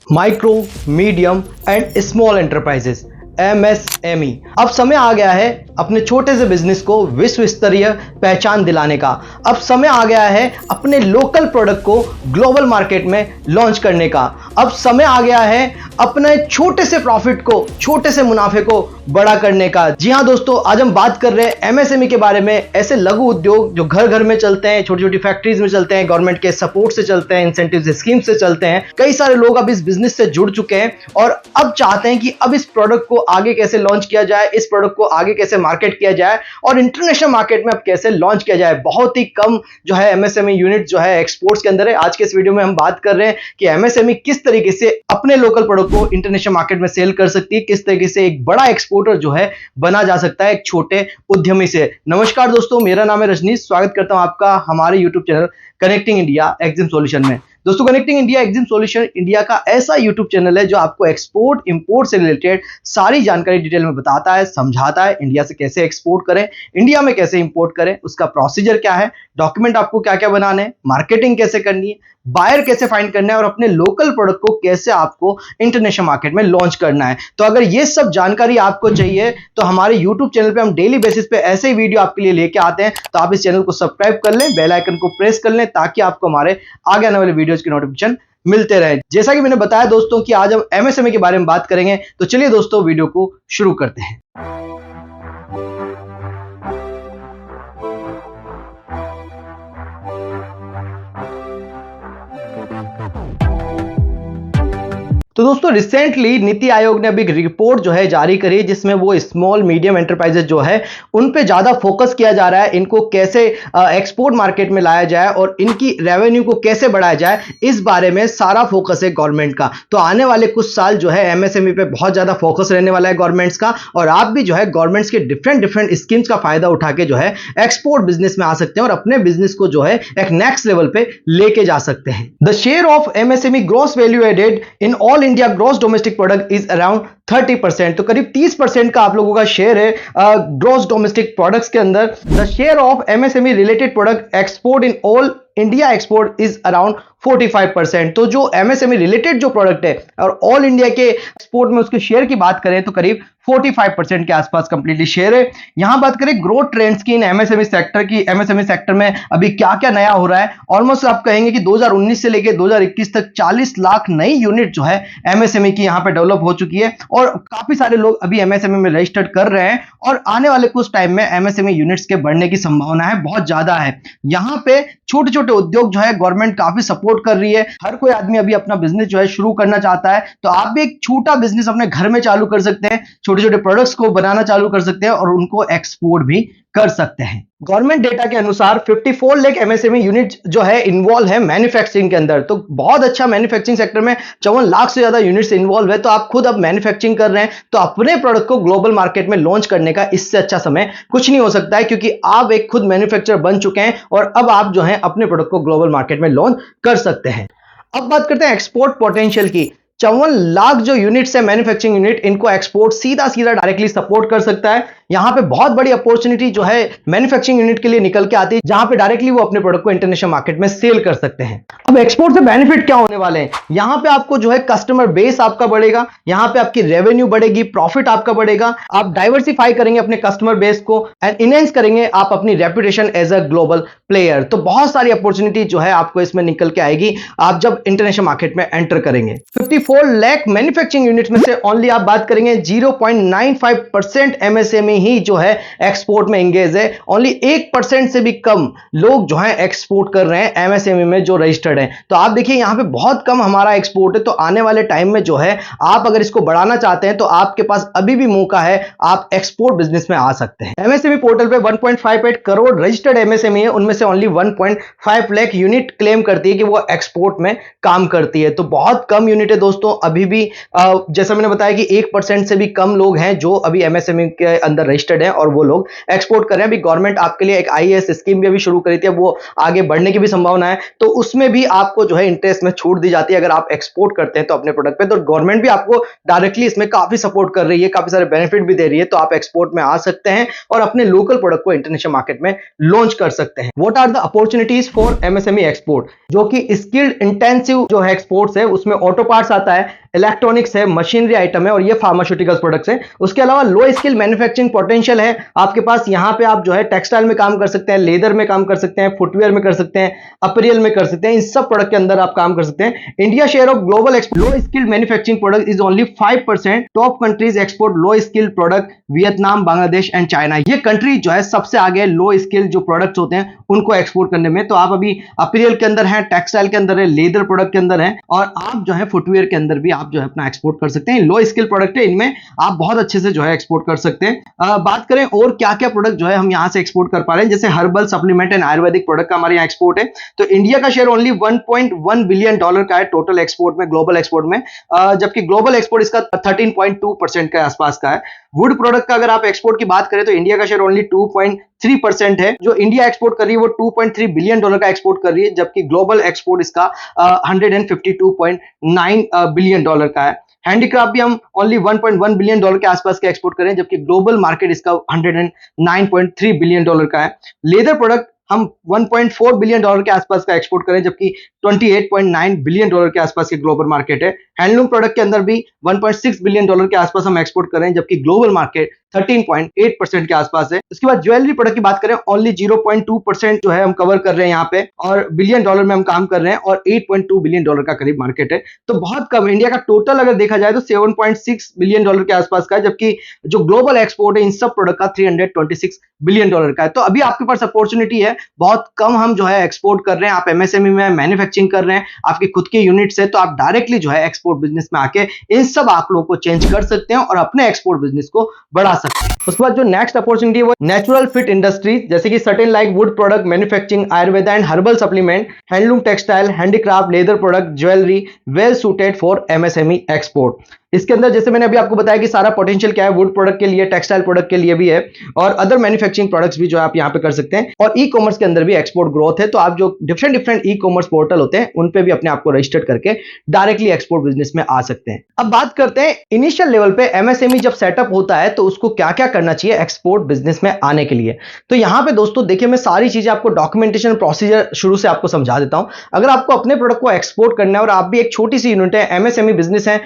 Micro, medium and small enterprises MSME। अब समय आ गया है अपने छोटे से बिजनेस को विश्व स्तरीय पहचान दिलाने का। अब समय आ गया है अपने लोकल प्रोडक्ट को ग्लोबल मार्केट में लॉन्च करने का। अब समय आ गया है अपने छोटे से प्रॉफिट को, छोटे से मुनाफे को बड़ा करने का। जी हां दोस्तों, आज हम बात कर रहे हैं MSME के बारे में। ऐसे लघु उद्योग जो घर घर में चलते हैं, छोटी छोटी फैक्ट्रीज में चलते हैं, गवर्नमेंट के सपोर्ट से चलते हैं, इंसेंटिव स्कीम से चलते हैं। कई सारे लोग अब इस बिजनेस से जुड़ चुके हैं और अब चाहते हैं कि अब इस प्रोडक्ट को आगे कैसे लॉन्च किया जाए, इस प्रोडक्ट को आगे कैसे मार्केट किया जाए और इंटरनेशनल मार्केट में अब कैसे लॉन्च किया जाए। बहुत ही कम जो है MSME यूनिट जो है एक्सपोर्ट्स के अंदर है। आज के इस वीडियो में हम बात कर रहे हैं कि MSME किस तरीके से अपने लोकल प्रोडक्ट को इंटरनेशनल मार्केट में सेल कर सकती है, किस तरीके से एक बड़ा एक्सपोर्टर जो है बना जा सकता है एक छोटे उद्यमी से। नमस्कार दोस्तों, मेरा नाम है रजनीश। स्वागत करता हूं आपका हमारे YouTube channel Connecting India Exim Solution में। दोस्तों, Connecting India Exim Solution India का ऐसा यूट्यूब चैनल है जो आपको एक्सपोर्ट इंपोर्ट से रिलेटेड सारी जानकारी डिटेल में बताता है, समझाता है। इंडिया से कैसे एक्सपोर्ट करें, इंडिया में कैसे इंपोर्ट करें, उसका प्रोसीजर क्या है, डॉक्यूमेंट आपको क्या क्या बनाने हैं, मार्केटिंग कैसे करनी है, बायर कैसे फाइंड करना है और अपने लोकल प्रोडक्ट को कैसे आपको इंटरनेशनल मार्केट में लॉन्च करना है। तो अगर ये सब जानकारी आपको चाहिए तो हमारे YouTube चैनल पे हम डेली बेसिस पे ऐसे ही वीडियो आपके लिए लेके आते हैं। तो आप इस चैनल को सब्सक्राइब कर लें, बेल आइकन को प्रेस कर लें ताकि आपको हमारे आगे आने वाले वीडियोज की नोटिफिकेशन मिलते रहे। जैसा कि मैंने बताया दोस्तों कि आज हम MSME के बारे में बात करेंगे, तो चलिए दोस्तों वीडियो को शुरू करते हैं। तो दोस्तों, रिसेंटली नीति आयोग ने अभी एक रिपोर्ट जो है जारी करी जिसमें वो स्मॉल मीडियम एंटरप्राइजेस जो है उन पे ज्यादा फोकस किया जा रहा है। इनको कैसे एक्सपोर्ट मार्केट में लाया जाए और इनकी रेवेन्यू को कैसे बढ़ाया जाए, इस बारे में सारा फोकस है गवर्नमेंट का। तो आने वाले कुछ साल जो है MSME पे बहुत ज्यादा फोकस रहने वाला है गवर्नमेंट्स का और आप भी जो है गवर्नमेंट्स के डिफरेंट स्कीम्स का फायदा उठा के जो है एक्सपोर्ट बिजनेस में आ सकते हैं और अपने बिजनेस को जो है एक नेक्स्ट लेवल पे लेके जा सकते हैं। The share of MSME gross value added in all India gross domestic product is around 30%। तो करीब 30% का आप लोगों का शेयर है ग्रॉस डोमेस्टिक प्रोडक्ट्स के अंदर। The share of MSME related product export in all India export is around 45%। तो जो MSME रिलेटेड जो प्रोडक्ट है और ऑल इंडिया के एक्सपोर्ट में उसके शेयर की बात करें तो करीब 45% के आसपास कंप्लीटली शेयर है। यहां बात करें ग्रोथ ट्रेंड्स की इन MSME सेक्टर की, MSME सेक्टर में अभी क्या क्या नया हो रहा है। ऑलमोस्ट आप कहेंगे कि 2019 से लेकर 2021 तक 40 लाख नई यूनिट जो है MSME की यहां पे डेवलप हो चुकी है और काफी सारे लोग अभी MSME में रजिस्टर्ड कर रहे हैं और आने वाले कुछ टाइम में MSME यूनिट्स के बढ़ने की संभावना है, बहुत ज्यादा है। यहां पे छोटे छोटे उद्योग जो है गवर्नमेंट काफी सपोर्ट कर रही है। हर कोई आदमी अभी अपना बिजनेस जो है शुरू करना चाहता है, तो आप भी एक छोटा बिजनेस अपने घर में चालू कर सकते हैं, छोटे छोटे प्रोडक्ट्स को बनाना चालू कर सकते हैं और उनको एक्सपोर्ट भी कर सकते हैं। गवर्नमेंट डेटा के अनुसार 54 लाख MSME यूनिट जो है इन्वॉल्व है मैन्युफैक्चरिंग के अंदर। तो बहुत अच्छा, मैन्युफैक्चरिंग सेक्टर में 54 लाख से ज्यादा यूनिट्स इन्वॉल्व है। तो आप खुद अब मैन्युफैक्चरिंग कर रहे हैं तो अपने प्रोडक्ट को ग्लोबल मार्केट में लॉन्च करने का इससे अच्छा समय कुछ नहीं हो सकता है, क्योंकि आप एक खुद मैन्युफैक्चरर बन चुके हैं और अब आप जो है अपने प्रोडक्ट को ग्लोबल मार्केट में लॉन्च कर सकते हैं। अब बात करते हैं एक्सपोर्ट पोटेंशियल की। 54 लाख जो यूनिट्स है मैन्युफैक्चरिंग यूनिट, इनको एक्सपोर्ट सीधा डायरेक्टली सपोर्ट कर सकता है। यहां पे बहुत बड़ी अपॉर्चुनिटी जो है मैन्युफैक्चरिंग यूनिट के लिए निकल के आती है, जहां पे डायरेक्टली वो अपने प्रोडक्ट को इंटरनेशनल मार्केट में सेल कर सकते हैं। अब एक्सपोर्ट से बेनिफिट क्या होने वाले हैं, यहां पे आपको जो है कस्टमर बेस आपका बढ़ेगा, यहां पे आपकी रेवेन्यू बढ़ेगी, प्रॉफिट आपका बढ़ेगा, आप डाइवर्सिफाई करेंगे अपने कस्टमर बेस को एंड इनहेंस करेंगे आप अपनी reputation as a global player. तो बहुत सारी अपॉर्चुनिटी जो है आपको इसमें निकल के आएगी आप जब इंटरनेशनल मार्केट में एंटर करेंगे। 54 लाख मैन्युफैक्चरिंग यूनिट में से ओनली आप बात करेंगे 0.95% MSME ही जो है एक्सपोर्ट में एंगेज है। ओनली 1% से भी कम लोग जो है एक्सपोर्ट कर रहे हैं MSME में जो रजिस्टर्ड हैं। तो आप देखिए यहां पे बहुत कम हमारा एक्सपोर्ट है। तो आने वाले टाइम में जो है आप अगर इसको बढ़ाना चाहते हैं तो आपके पास अभी भी मौका है, आप एक्सपोर्ट बिजनेस में आ सकते हैं। MSME पोर्टल पे 1.58 करोड़ रजिस्टर्ड MSME है, उनमें से ओनली 1.5 लाख यूनिट क्लेम करती है कि वो एक्सपोर्ट में काम करती है। तो बहुत कम यूनिट है दोस्तों। अभी भी जैसा मैंने बताया कि 1% से भी कम लोग हैं जो अभी MSME के अंदर रजिस्टर्ड हैं और वो लोग एक्सपोर्ट कर रहे हैं। अभी गवर्नमेंट आपके लिए एक IAS स्कीम भी अभी शुरू करी थी, अब वो आगे बढ़ने की भी संभावना है। तो उसमें भी आपको जो है इंटरेस्ट में छूट दी जाती है अगर आप एक्सपोर्ट करते हैं तो अपने प्रोडक्ट पे। तो गवर्नमेंट भी आपको डायरेक्टली इसमें काफी सपोर्ट कर रही है, काफी सारे बेनिफिट भी दे रही है। तो आप एक्सपोर्ट में आ सकते हैं और अपने लोकल प्रोडक्ट को इंटरनेशनल मार्केट में लॉन्च कर सकते हैं। What are the opportunities for MSME export, जो कि स्किल्ड इंटेंसिव जो है एक्सपोर्ट्स है, उसमें ऑटो पार्ट्स आता है, इलेक्ट्रॉनिक्स है, मशीनरी आइटम है और ये फार्मास्यूटिकल्स प्रोडक्ट्स है। उसके अलावा लो स्किल मैन्युफैक्चरिंग पोटेंशियल है आपके पास। यहां पे आप जो है टेक्सटाइल में काम कर सकते हैं, लेदर में काम कर सकते हैं, फुटवेयर में कर सकते हैं, अपरियल में कर सकते हैं, इन सब प्रोडक्ट के अंदर आप काम कर सकते हैं। India share of global low skilled manufacturing product is only 5%। Top countries export low skilled product Vietnam, Bangladesh and China. ये कंट्री जो है सबसे आगे है लो स्किल जो प्रोडक्ट्स होते हैं उनको एक्सपोर्ट करने में। तो आप अभी अपरियल के अंदर हैं, टेक्सटाइल के अंदर है, लेदर प्रोडक्ट के अंदर है और आप जो है फुटवेयर के अंदर भी आप जो है अपना एक्सपोर्ट कर सकते हैं। लो स्किल प्रोडक्ट है, इनमें आप बहुत अच्छे से जो है एक्सपोर्ट कर सकते हैं। बात करें और क्या क्या प्रोडक्ट जो है हम यहां से एक्सपोर्ट कर पा रहे हैं, जैसे herbal supplement and Ayurvedic product का हमारे यहाँ एक्सपोर्ट है। तो इंडिया का शेयर ओनली $1.1 बिलियन का है टोटल एक्सपोर्ट में, ग्लोबल एक्सपोर्ट में, जबकि ग्लोबल एक्सपोर्ट इसका 13.2% के आसपास का है। वुड प्रोडक्ट का अगर आप एक्सपोर्ट की बात करें तो इंडिया का शेयर ओनली 2.3% है। जो इंडिया एक्सपोर्ट कर रही है वो $2.3 बिलियन का एक्सपोर्ट कर रही है, जबकि ग्लोबल एक्सपोर्ट इसका $152.9 बिलियन का है। हैंडीक्राफ्ट भी हम ओनली $1.1 बिलियन के आसपास के एक्सपोर्ट करें, जबकि ग्लोबल मार्केट इसका $109.3 बिलियन का है। लेदर प्रोडक्ट हम $1.4 बिलियन के आसपास का एक्सपोर्ट करें, जबकि $28.9 बिलियन के आसपास की ग्लोबल मार्केट है। हैंडलूम प्रोडक्ट के अंदर भी $1.6 बिलियन के आसपास हम एक्सपोर्ट करें, जबकि ग्लोबल मार्केट 13.8% के आसपास है। उसके बाद ज्वेलरी प्रोडक्ट की बात करें, ओनली 0.2% जो है हम कवर कर रहे हैं यहाँ पे, और बिलियन डॉलर में हम काम कर रहे हैं और $8.2 बिलियन का करीब मार्केट है। तो बहुत कम। इंडिया का टोटल अगर देखा जाए तो $7.6 बिलियन के आसपास का है, जबकि जो ग्लोबल एक्सपोर्ट है इन सब प्रोडक्ट का $326 बिलियन का है। तो अभी आपके पास अपॉर्चुनिटी है, बहुत कम हम जो है एक्सपोर्ट कर रहे हैं। आप एमएसएमई में मैन्युफैक्चरिंग कर रहे हैं, आपकी खुद की यूनिट्स है, तो आप डायरेक्टली जो है एक्सपोर्ट बिजनेस में आके इन सब आंकड़ों को चेंज कर सकते हैं और अपने एक्सपोर्ट बिजनेस को बढ़ा सकते हैं। उसके बाद जो नेक्स्ट अपॉर्चुनिटी है वो नेचुरल फिट इंडस्ट्रीज, जैसे कि certain like would product manufacturing, Ayurveda and herbal supplement, handloom, textile, handicraft, leather product, jewellery, well suited for MSME export. इसके अंदर जैसे मैंने अभी आपको बताया कि सारा पोटेंशियल क्या है, वुड प्रोडक्ट के लिए, टेक्सटाइल प्रोडक्ट के लिए भी है और अदर मैन्युफैक्चरिंग प्रोडक्ट्स भी जो आप यहां पे कर सकते हैं। और ई कॉमर्स के अंदर भी एक्सपोर्ट ग्रोथ है, तो आप जो डिफरेंट ई कॉमर्स पोर्टल होते हैं उन पे भी अपने आप को रजिस्टर करके डायरेक्टली एक्सपोर्ट बिजनेस में आ सकते हैं। अब बात करते हैं इनिशियल लेवल पे एमएसएमई जब सेटअप होता है तो उसको क्या क्या करना चाहिए एक्सपोर्ट बिजनेस में आने के लिए। तो यहां पे दोस्तों देखिए, मैं सारी चीजें आपको डॉक्यूमेंटेशन प्रोसीजर शुरू से आपको समझा देता हूं। अगर आपको अपने प्रोडक्ट को एक्सपोर्ट करना है और आप भी एक छोटी सी यूनिट है, एमएसएमई बिजनेस है,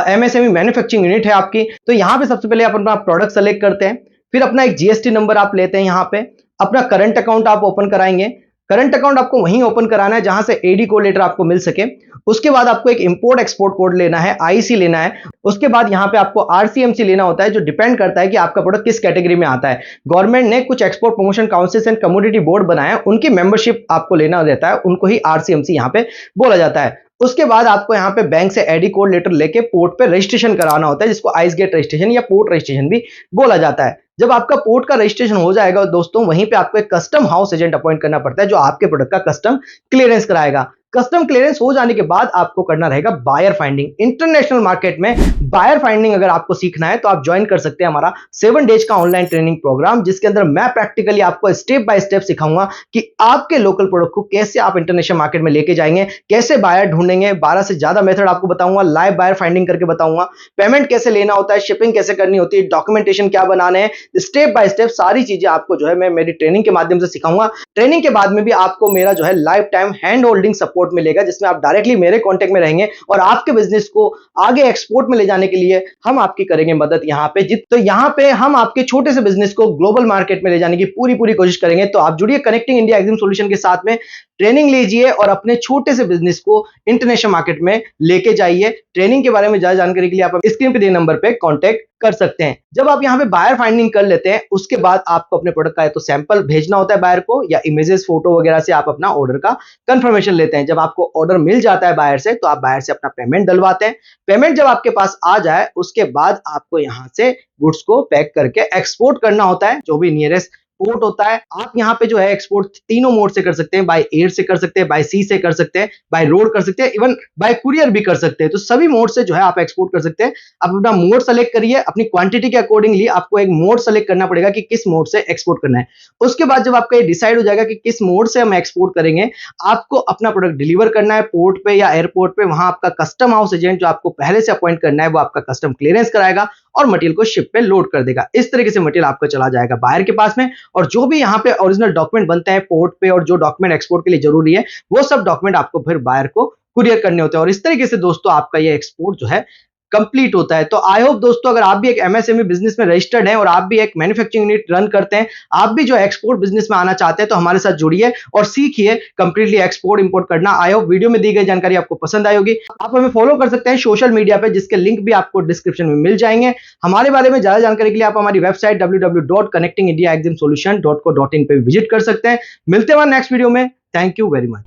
एमएसएमई मैन्युफैक्चरिंग यूनिट है आपकी, तो यहां पे सबसे पहले आप अपना प्रोडक्ट सेलेक्ट करते हैं, फिर अपना एक जीएसटी नंबर आप लेते हैं, यहां पे अपना करंट अकाउंट आप ओपन कराएंगे। करंट अकाउंट आपको वहीं ओपन कराना है जहां से एडी कोड लेटर आपको मिल सके। उसके बाद आपको एक इंपोर्ट एक्सपोर्ट कोड लेना है, आईसी लेना है। उसके बाद यहां पे आपको आरसीएमसी लेना होता है, जो डिपेंड करता है कि आपका प्रोडक्ट किस कैटेगरी में आता है। गवर्नमेंट ने कुछ export promotion councils and commodity board बनाया, उनकी मेंबरशिप आपको लेना रहता है, उनको ही आरसीएमसी यहां पे बोला जाता है। उसके बाद आपको यहां पे बैंक से एडी कोड लेटर लेके पोर्ट पे रजिस्ट्रेशन कराना होता है, जिसको आइस गेट रजिस्ट्रेशन या पोर्ट रजिस्ट्रेशन भी बोला जाता है। जब आपका पोर्ट का रजिस्ट्रेशन हो जाएगा दोस्तों, वहीं पे आपको एक कस्टम हाउस एजेंट अपॉइंट करना पड़ता है, जो आपके प्रोडक्ट का कस्टम क्लियरेंस कराएगा। कस्टम क्लियरेंस हो जाने के बाद आपको करना रहेगा बायर फाइंडिंग। इंटरनेशनल मार्केट में बायर फाइंडिंग अगर आपको सीखना है तो आप ज्वाइन कर सकते हैं हमारा 7 डेज का ऑनलाइन ट्रेनिंग प्रोग्राम, जिसके अंदर मैं प्रैक्टिकली आपको स्टेप बाय स्टेप सिखाऊंगा कि आपके लोकल प्रोडक्ट को कैसे आप इंटरनेशनल मार्केट में लेके जाएंगे, कैसे बायर ढूंढेंगे। 12 से ज्यादा मेथड आपको बताऊंगा, लाइव बायर फाइंडिंग करके बताऊंगा, पेमेंट कैसे लेना होता है, शिपिंग कैसे करनी होती है, डॉक्यूमेंटेशन क्या बनाने हैं, स्टेप बाय स्टेप सारी चीजें आपको जो है मैं मेरी ट्रेनिंग के माध्यम से सिखाऊंगा। ट्रेनिंग के बाद में भी आपको मेरा जो है life time hand holding support मिलेगा, जिसमें आप डायरेक्टली मेरे कांटेक्ट में रहेंगे और आपके बिजनेस को आगे एक्सपोर्ट में ले जाने के लिए हम आपकी करेंगे मदद यहां पे। तो यहां पे हम आपके छोटे से बिजनेस को ग्लोबल मार्केट में ले जाने की पूरी कोशिश करेंगे। तो आप जुड़िए कनेक्टिंग इंडिया एक्जिम सॉल्यूशन के साथ में, ट्रेनिंग लीजिए और अपने छोटे से बिजनेस को इंटरनेशनल मार्केट में लेके जाइए। ट्रेनिंग के बारे में ज्यादा जानकारी के लिए आप स्क्रीन पे दिए नंबर पे कांटेक्ट कर सकते हैं। जब आप यहां पे बायर फाइंडिंग कर लेते हैं, उसके बाद आपको अपने प्रोडक्ट का तो सैंपल भेजना होता है बायर को, या इमेजेस, फोटो वगैरह से आप अपना ऑर्डर का कंफर्मेशन लेते हैं। जब आपको ऑर्डर मिल जाता है बायर से, तो आप बायर से अपना पेमेंट डलवाते हैं। पेमेंट जब आपके पास आ जाए, उसके बाद आपको यहां से गुड्स को पैक करके एक्सपोर्ट करना होता है, जो भी नियरेस्ट पोर्ट होता है। आप यहाँ पे जो है एक्सपोर्ट तीनों मोड से कर सकते हैं, बाय एयर से कर सकते हैं, बाय सी से कर सकते हैं, बाय रोड कर सकते हैं, इवन बाय कुरियर भी कर सकते हैं। तो सभी मोड से जो है आप एक्सपोर्ट कर सकते हैं। आप अपना मोड सेलेक्ट करिए, अपनी क्वांटिटी के अकॉर्डिंगली आपको एक मोड सेलेक्ट करना पड़ेगा कि किस मोड से एक्सपोर्ट करना है। उसके बाद जब आपका ये डिसाइड हो जाएगा कि किस मोड से हम एक्सपोर्ट करेंगे, आपको अपना प्रोडक्ट डिलीवर करना है पोर्ट पे या एयरपोर्ट पे। वहां आपका कस्टम हाउस एजेंट जो आपको पहले से अपॉइंट करना है, वो आपका कस्टम क्लियरेंस कराएगा और मटेरियल को शिप पे लोड कर देगा। इस तरीके से मटेरियल आपका चला जाएगा बायर के पास में, और जो भी यहाँ पे ओरिजिनल डॉक्यूमेंट बनते हैं पोर्ट पे और जो डॉक्यूमेंट एक्सपोर्ट के लिए जरूरी है वो सब डॉक्यूमेंट आपको फिर बायर को कुरियर करने होते हैं, और इस तरीके से दोस्तों आपका ये एक्सपोर्ट जो है कंप्लीट होता है। तो आई होप दोस्तों अगर आप भी एक एमएसएमई बिजनेस में रजिस्टर्ड हैं और आप भी एक मैन्युफैक्चरिंग यूनिट रन करते हैं, आप भी जो एक्सपोर्ट बिजनेस में आना चाहते हैं तो हमारे साथ जुड़िए और सीखिए कंप्लीटली एक्सपोर्ट इंपोर्ट करना। आई होप वीडियो में दी गई जानकारी आपको पसंद आई होगी। आप हमें फॉलो कर सकते हैं सोशल मीडिया पे, जिसके लिंक भी आपको डिस्क्रिप्शन में मिल जाएंगे। हमारे बारे में ज्यादा जानकारी के लिए आप हमारी वेबसाइट www.connectingindiaexamsolution.co.in पे विजिट कर सकते हैं। मिलते हैं नेक्स्ट वीडियो में। Thank you very much.